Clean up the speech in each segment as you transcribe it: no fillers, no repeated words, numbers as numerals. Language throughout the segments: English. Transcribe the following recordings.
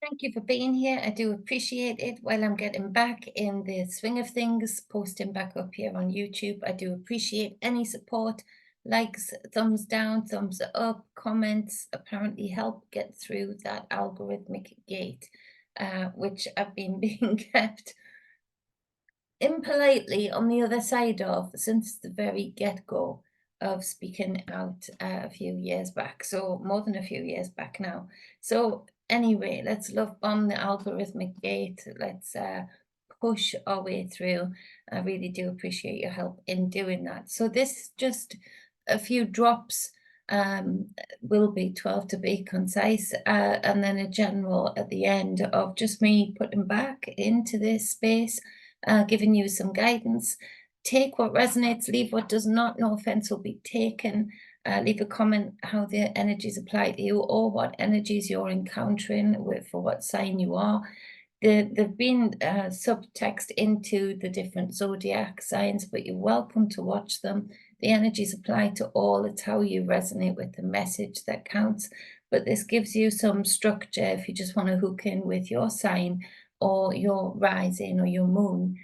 Thank you for being here. I do appreciate it. While I'm getting back in the swing of things, posting back up here on YouTube, I do appreciate any support, likes, thumbs down, thumbs up, comments. Apparently help get through that algorithmic gate, which I've been being kept impolitely on the other side of since the very get-go of speaking out a few years back. So more than a few years back now. So anyway, let's love bomb the algorithmic gate. Let's push our way through. I really do appreciate your help in doing that. So this just a few drops, um, will be 12 to be concise, and then a general at the end of just me putting back into this space, giving you some guidance. Take what resonates, leave what does not. No offense will be taken. Leave a comment how the energies apply to you or what energies you're encountering for what sign you are. There've been subtext into the different zodiac signs, but you're welcome to watch them. The energies apply to all. It's how you resonate with the message that counts. But this gives you some structure if you just want to hook in with your sign or your rising or your moon.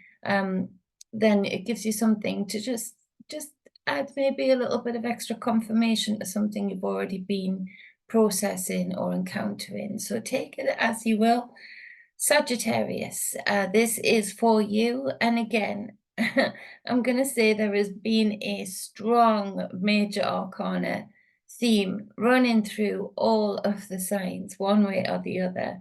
Then it gives you something to just add maybe a little bit of extra confirmation to something you've already been processing or encountering. So take it as you will. Sagittarius, this is for you. And again, I'm going to say there has been a strong major arcana theme running through all of the signs, one way or the other.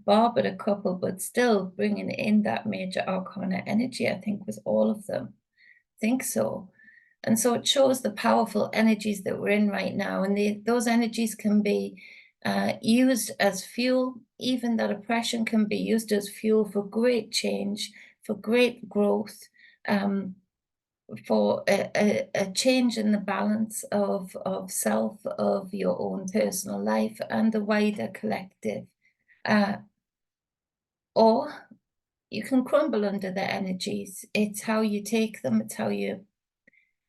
Bar but a couple, but still bringing in that major arcana energy, I think, was all of them. I think so. And so it shows the powerful energies that we're in right now. And those energies can be used as fuel. Even that oppression can be used as fuel for great change, for great growth, for a change in the balance of self, of your own personal life and the wider collective. Or you can crumble under the energies. It's how you take them. It's how you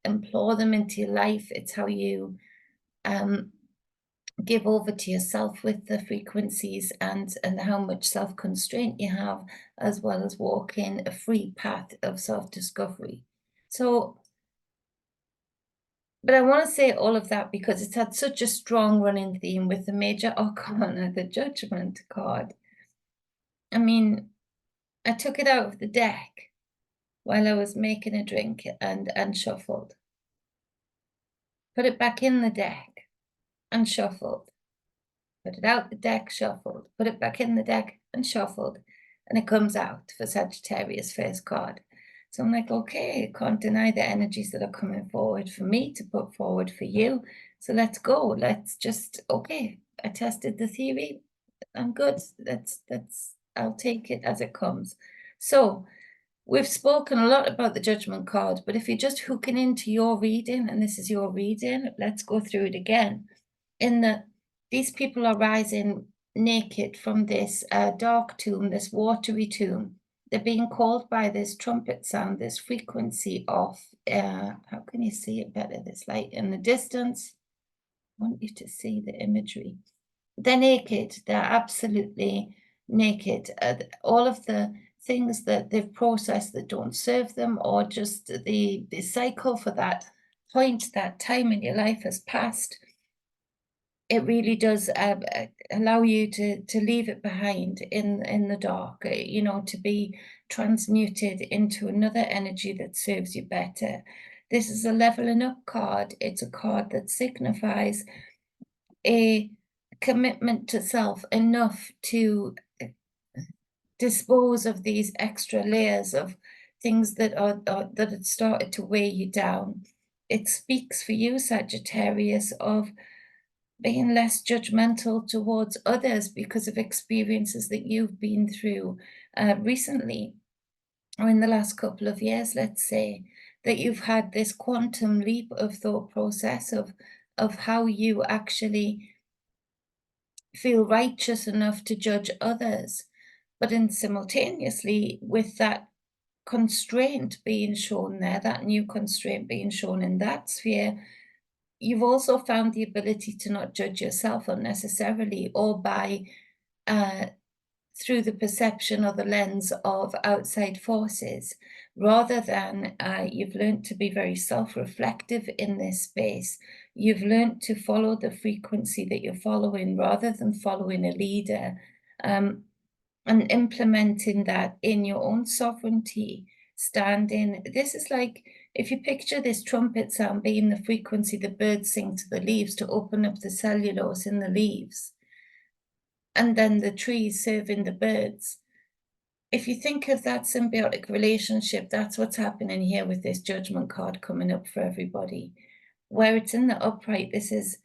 implore them into your life. It's how you give over to yourself with the frequencies and how much self-constraint you have, as well as walking a free path of self-discovery. So, but I want to say all of that because it's had such a strong running theme with the major arcana, the Judgment card. I mean, I took it out of the deck while I was making a drink and shuffled. Put it back in the deck and shuffled. Put it out the deck, shuffled. Put it back in the deck and shuffled. And it comes out for Sagittarius first card. So I'm like, okay, can't deny the energies that are coming forward for me to put forward for you. So let's go. Let's just, okay, I tested the theory. I'm good. I'll take it as it comes. So we've spoken a lot about the Judgment card, but if you're just hooking into your reading, and this is your reading, let's go through it again. These people are rising naked from this dark tomb, this watery tomb. They're being called by this trumpet sound, this frequency of, how can you see it better, this light in the distance? I want you to see the imagery. They're naked. They're absolutely naked. All of the things that they've processed that don't serve them, or just the cycle for that point, that time in your life has passed. It really does allow you to leave it behind in the dark, you know, to be transmuted into another energy that serves you better. This is a leveling up card. It's a card that signifies a commitment to self enough to dispose of these extra layers of things that that had started to weigh you down. It speaks for you, Sagittarius, of being less judgmental towards others because of experiences that you've been through recently, or in the last couple of years, let's say, that you've had this quantum leap of thought process of how you actually feel righteous enough to judge others, but in simultaneously with that constraint being shown there, that new constraint being shown in that sphere, you've also found the ability to not judge yourself unnecessarily or by through the perception or the lens of outside forces, rather than you've learned to be very self-reflective in this space. You've learned to follow the frequency that you're following rather than following a leader, and implementing that in your own sovereignty, standing. This is like, if you picture this trumpet sound being the frequency the birds sing to the leaves to open up the cellulose in the leaves, and then the trees serving the birds. If you think of that symbiotic relationship, that's what's happening here with this judgment card coming up for everybody. Where it's in the upright, this is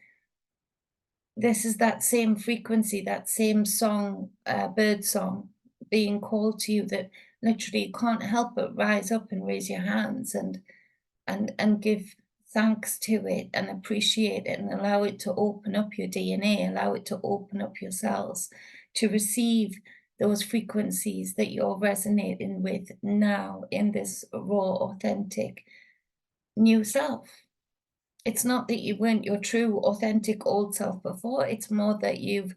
that same frequency, that same song, bird song being called to you, that literally you can't help but rise up and raise your hands and give thanks to it and appreciate it and allow it to open up your DNA, allow it to open up your cells to receive those frequencies that you're resonating with now in this raw, authentic new self. It's not that you weren't your true, authentic old self before. It's more that you've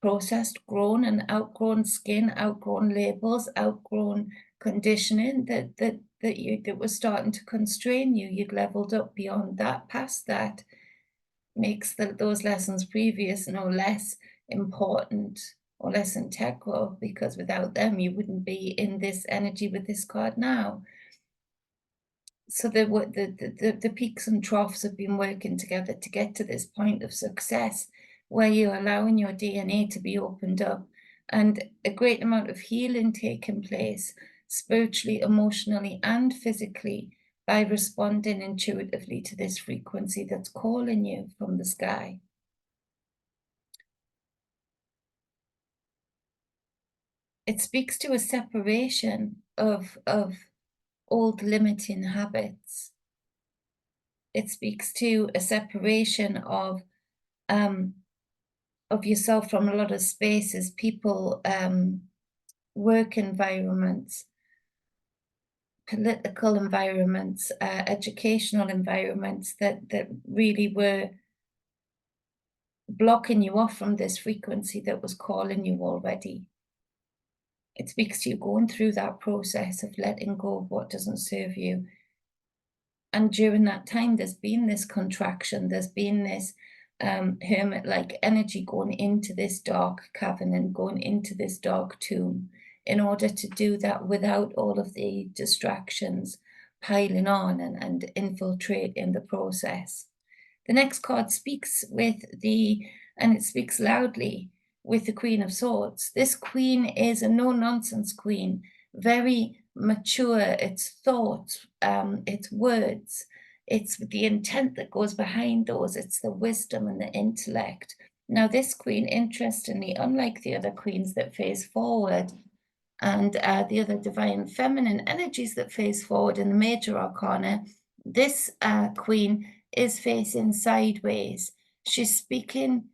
processed, grown, and outgrown skin, outgrown labels, outgrown conditioning that was starting to constrain you. You'd leveled up beyond that, past that. Makes those lessons previous no less important or less integral, because without them you wouldn't be in this energy with this card now. So the peaks and troughs have been working together to get to this point of success, where you're allowing your DNA to be opened up, and a great amount of healing taking place spiritually, emotionally, and physically by responding intuitively to this frequency that's calling you from the sky. It speaks to a separation of old limiting habits. It speaks to a separation of yourself from a lot of spaces, people, work environments, political environments, educational environments that really were blocking you off from this frequency that was calling you already. It speaks to you going through that process of letting go of what doesn't serve you. And during that time, there's been this contraction, there's been this hermit-like energy going into this dark cavern and going into this dark tomb in order to do that without all of the distractions piling on and infiltrating the process. The next card speaks and it speaks loudly with the Queen of Swords. This queen is a no-nonsense queen, very mature. It's thoughts, it's words, it's the intent that goes behind those, it's the wisdom and the intellect. Now, this queen, interestingly, unlike the other queens that face forward and the other divine feminine energies that face forward in the major arcana, this queen is facing sideways. She's speaking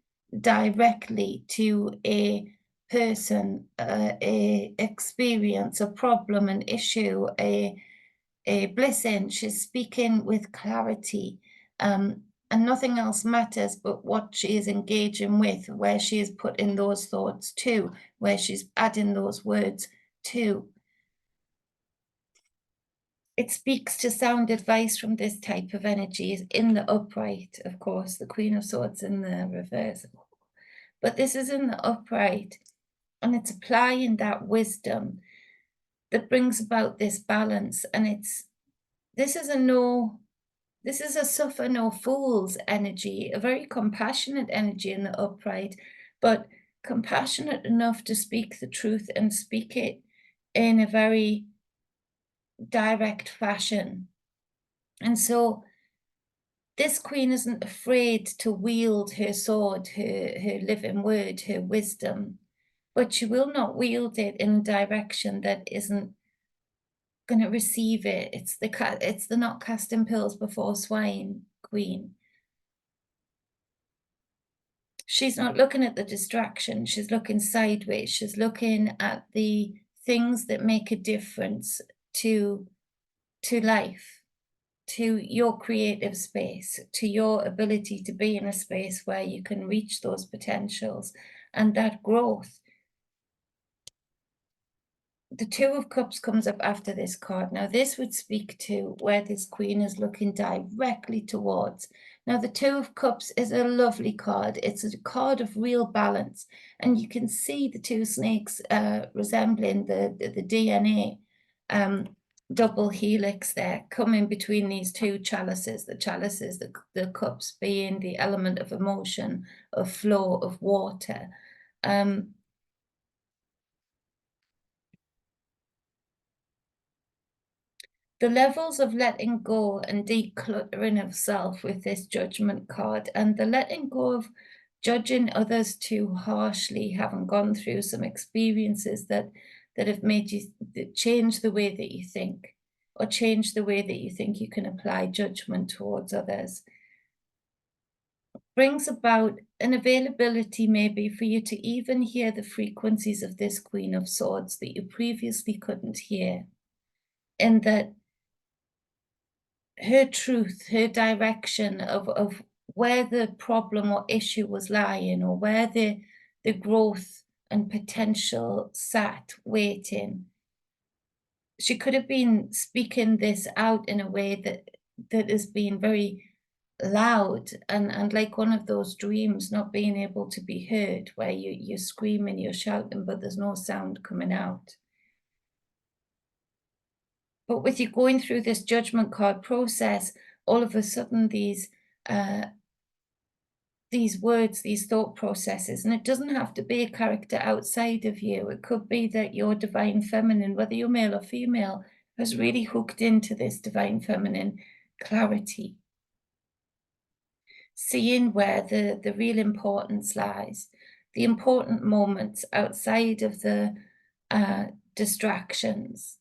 directly to a person, a experience, a problem, an issue, a blessing. She's speaking with clarity, and nothing else matters but what she is engaging with, where she is putting those thoughts to, where she's adding those words to. It speaks to sound advice from this type of energy is in the upright, of course, the Queen of Swords in the reverse. But this is in the upright, and it's applying that wisdom that brings about this balance. And this is a suffer no fools energy, a very compassionate energy in the upright, but compassionate enough to speak the truth and speak it in a very direct fashion. And so this queen isn't afraid to wield her sword, her living word, her wisdom, but she will not wield it in a direction that isn't going to receive it. It's the not casting pearls before swine queen. She's not looking at the distraction. She's looking sideways. She's looking at the things that make a difference to life, to your creative space, to your ability to be in a space where you can reach those potentials and that growth the Two of Cups comes up after this card. Now, this would speak to where this Queen is looking directly towards. Now, the Two of Cups is a lovely card. It's a card of real balance. And you can see the two snakes resembling the DNA double helix there, coming between these two chalices. The chalices, the cups being the element of emotion, of flow, of water. The levels of letting go and decluttering of self with this Judgment card, and the letting go of judging others too harshly, having gone through some experiences that have made you change the way that you think, or change the way that you think you can apply judgment towards others, brings about an availability maybe for you to even hear the frequencies of this Queen of Swords that you previously couldn't hear, in that her truth, her direction of where the problem or issue was lying, or where the growth and potential sat waiting. She could have been speaking this out in a way that has been very loud and like one of those dreams not being able to be heard, where you're screaming, you're shouting, but there's no sound coming out. But with you going through this Judgment card process, all of a sudden these words, these thought processes, and it doesn't have to be a character outside of you. It could be that your divine feminine, whether you're male or female, has really hooked into this divine feminine clarity, seeing where the real importance lies, the important moments outside of the distractions,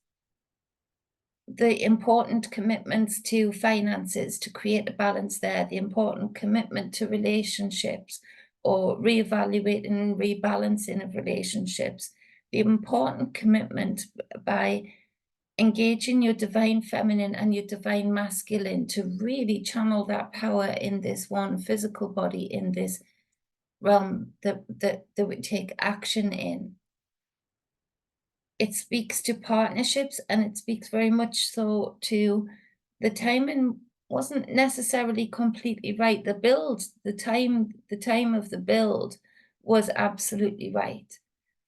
the important commitments to finances, to create a balance there, the important commitment to relationships, or reevaluating and rebalancing of relationships, the important commitment by engaging your divine feminine and your divine masculine to really channel that power in this one physical body, in this realm that we take action in. It speaks to partnerships, and it speaks very much so to the timing wasn't necessarily completely right. The build, the time of the build was absolutely right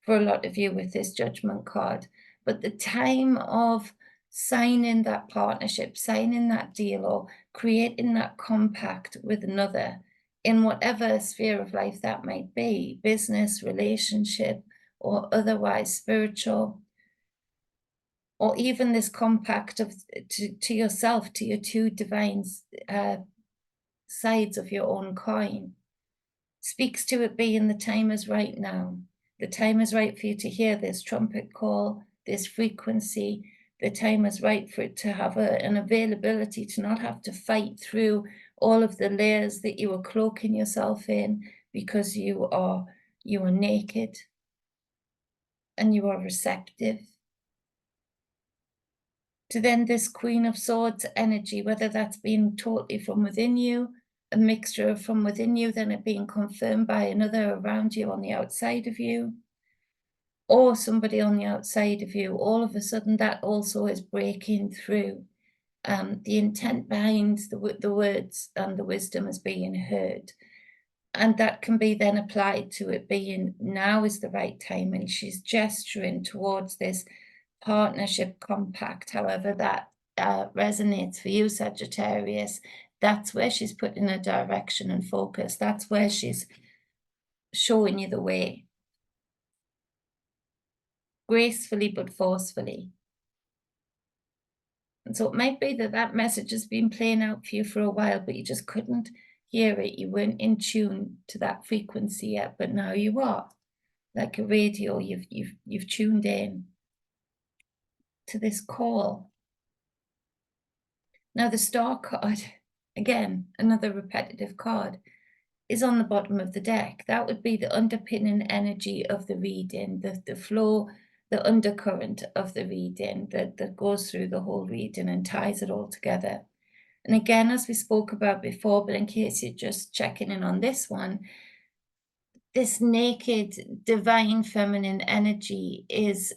for a lot of you with this Judgment card. But the time of signing that partnership, signing that deal, or creating that compact with another, in whatever sphere of life that might be, business, relationship, or otherwise spiritual, or even this compact of to yourself, to your two divine sides of your own coin, speaks to it being the time is right now. The time is right for you to hear this trumpet call, this frequency. The time is right for it to have an availability, to not have to fight through all of the layers that you are cloaking yourself in, because you are naked and you are receptive to then this Queen of Swords energy, whether that's being totally from within you, a mixture of from within you, then it being confirmed by another around you on the outside of you, or somebody on the outside of you. All of a sudden that also is breaking through. The intent behind the words and the wisdom is being heard. And that can be then applied to it being now is the right time, and she's gesturing towards this partnership compact, however that resonates for you, Sagittarius. That's where she's putting her direction and focus. That's where she's showing you the way. Gracefully but forcefully. And so it might be that that message has been playing out for you for a while, but you just couldn't hear it. You weren't in tune to that frequency yet, but now you are. Like a radio, you've tuned in to this call. Now the Star card, again, another repetitive card, is on the bottom of the deck. That would be the underpinning energy of the reading, the flow, the undercurrent of the reading that goes through the whole reading and ties it all together. And again, as we spoke about before, but in case you're just checking in on this one, this naked divine feminine energy is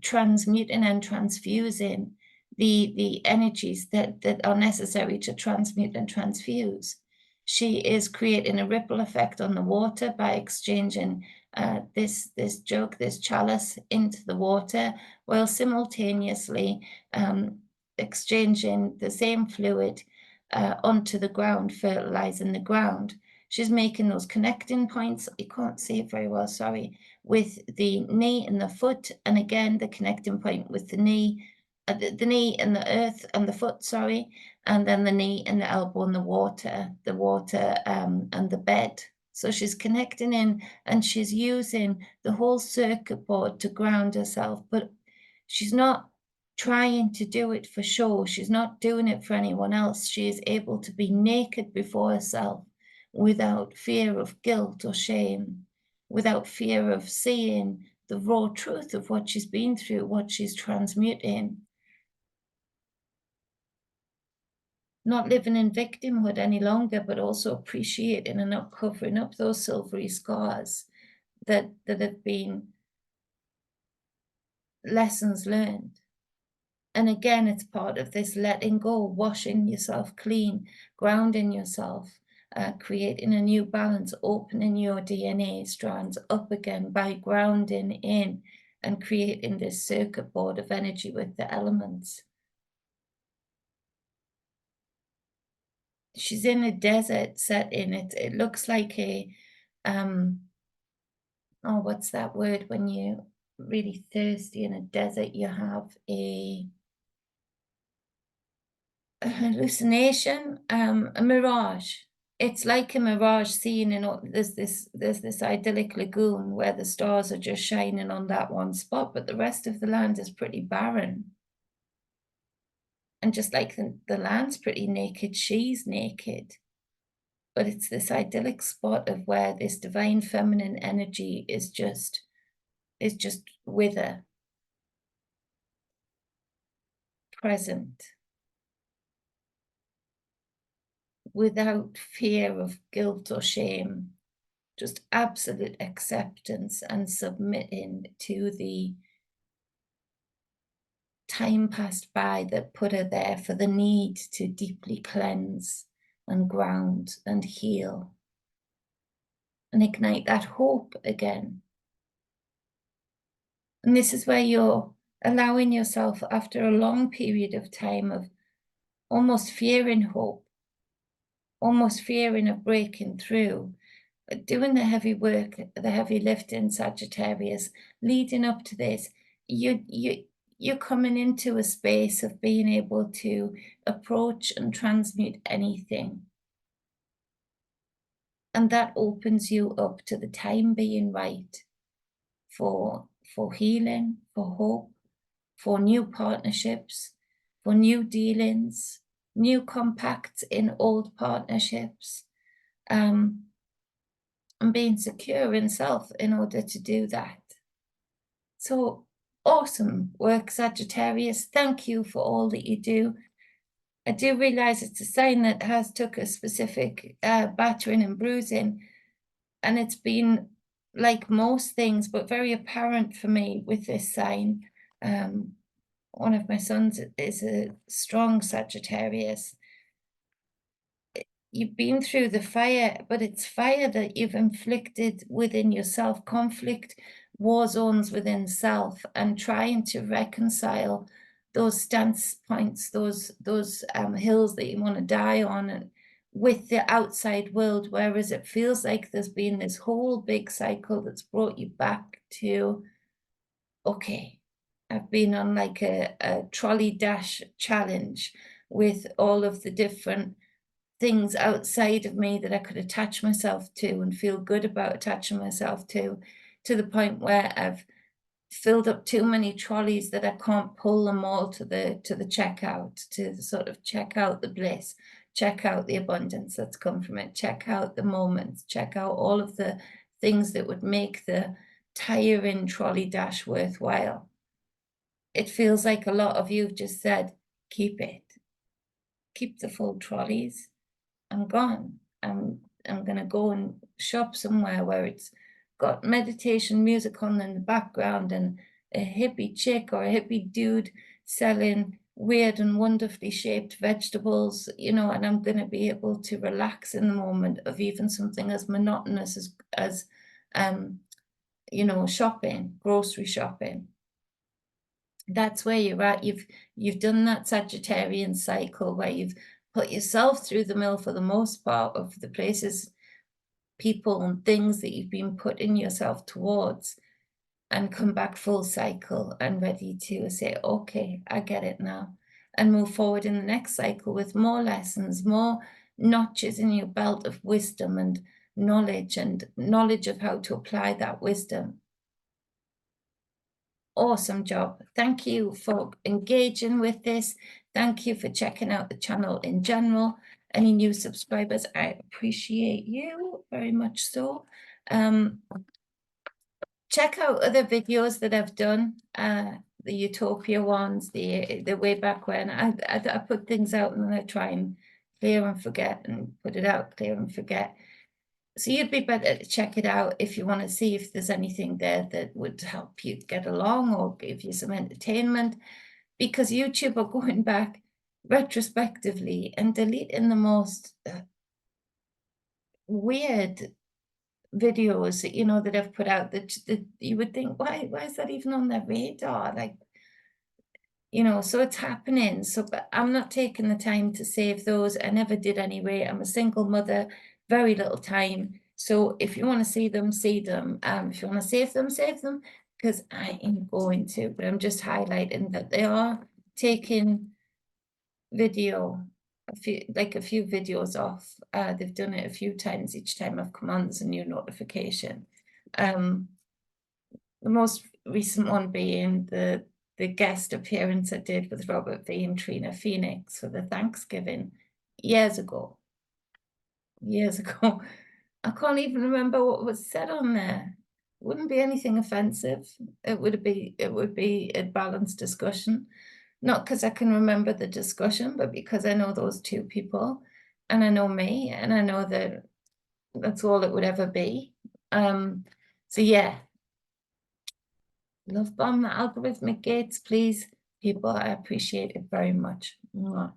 transmuting and transfusing the energies that are necessary to transmute and transfuse. She is creating a ripple effect on the water by exchanging this jug, this chalice, into the water, while simultaneously exchanging the same fluid onto the ground, fertilizing the ground. She's making those connecting points, you can't see it very well, sorry, with the knee and the foot, and again, the connecting point with the knee and the earth and the foot, sorry, and then the knee and the elbow and the water and the bed. So she's connecting in, and she's using the whole circuit board to ground herself, but she's not trying to do it for show. She's not doing it for anyone else. She is able to be naked before herself without fear of guilt or shame, without fear of seeing the raw truth of what she's been through, what she's transmuting. Not living in victimhood any longer, but also appreciating and not covering up those silvery scars that have been lessons learned. And again, it's part of this letting go, washing yourself clean, grounding yourself, creating a new balance, opening your DNA strands up again by grounding in and creating this circuit board of energy with the elements. She's in a desert setting. It looks like a, oh, what's that word when you're really thirsty in a desert? You have a hallucination, a mirage. It's like a mirage scene, and there's this idyllic lagoon where the stars are just shining on that one spot, but the rest of the land is pretty barren. And just like the land's pretty naked, she's naked. But it's this idyllic spot of where this divine feminine energy is just with her, present, without fear of guilt or shame, just absolute acceptance and submitting to the time passed by that put her there for the need to deeply cleanse and ground and heal and ignite that hope again. And this is where you're allowing yourself, after a long period of time of almost fearing hope, almost fearing of breaking through, doing the heavy work, the heavy lifting, Sagittarius, leading up to this, you're coming into a space of being able to approach and transmute anything. And that opens you up to the time being right for healing, for hope, for new partnerships, for new dealings, new compacts in old partnerships, and being secure in self in order to do that. So awesome work, Sagittarius. Thank you for all that you do. I do realize it's a sign that has took a specific battering and bruising, and it's been like most things, but very apparent for me with this sign. One of my sons is a strong Sagittarius. You've been through the fire, but it's fire that you've inflicted within yourself, conflict, war zones within self, and trying to reconcile those stance points, those hills that you want to die on, and with the outside world, whereas it feels like there's been this whole big cycle that's brought you back to, okay, I've been on like a trolley dash challenge with all of the different things outside of me that I could attach myself to and feel good about attaching myself to the point where I've filled up too many trolleys that I can't pull them all to the checkout, to sort of check out the bliss, check out the abundance that's come from it, check out the moments, check out all of the things that would make the tiring trolley dash worthwhile. It feels like a lot of you just said, keep it. Keep the full trolleys. I'm gone. I'm gonna go and shop somewhere where it's got meditation music on in the background, and a hippie chick or a hippie dude selling weird and wonderfully shaped vegetables, you know, and I'm going to be able to relax in the moment of even something as monotonous as um, you know, shopping, grocery shopping. That's where you're at. You've done that Sagittarian cycle where you've put yourself through the mill for the most part of the places, people and things that you've been putting yourself towards, and come back full cycle and ready to say, okay, I get it now, and move forward in the next cycle with more lessons, more notches in your belt of wisdom and knowledge of how to apply that wisdom. Awesome job. Thank you for engaging with this. Thank you for checking out the channel in general. Any new subscribers, I appreciate you very much so. Check out other videos that I've done, the Utopia ones, the way back when. I put things out and then I try and clear and forget and put it out, clear and forget. So you'd be better to check it out if you want to see if there's anything there that would help you get along or give you some entertainment, because YouTube are going back retrospectively and deleting the most weird videos that, you know, that I've put out that you would think, why is that even on their radar? Like, you know, so it's happening. So, but I'm not taking the time to save those. I never did anyway. I'm a single mother, very little time. So if you want to see them, see them. If you want to save them, because I ain't going to. But I'm just highlighting that they are taking video, a few videos off. They've done it a few times. Each time I've come on, there's a new notification. The most recent one being the guest appearance I did with Robert V and Trina Phoenix for the Thanksgiving years ago. I can't even remember what was said on there. It wouldn't be anything offensive. It would be a balanced discussion. Not because I can remember the discussion, but because I know those two people and I know me and I know that that's all it would ever be. So yeah, love bomb the algorithmic gates, please, people. I appreciate it very much. Mwah.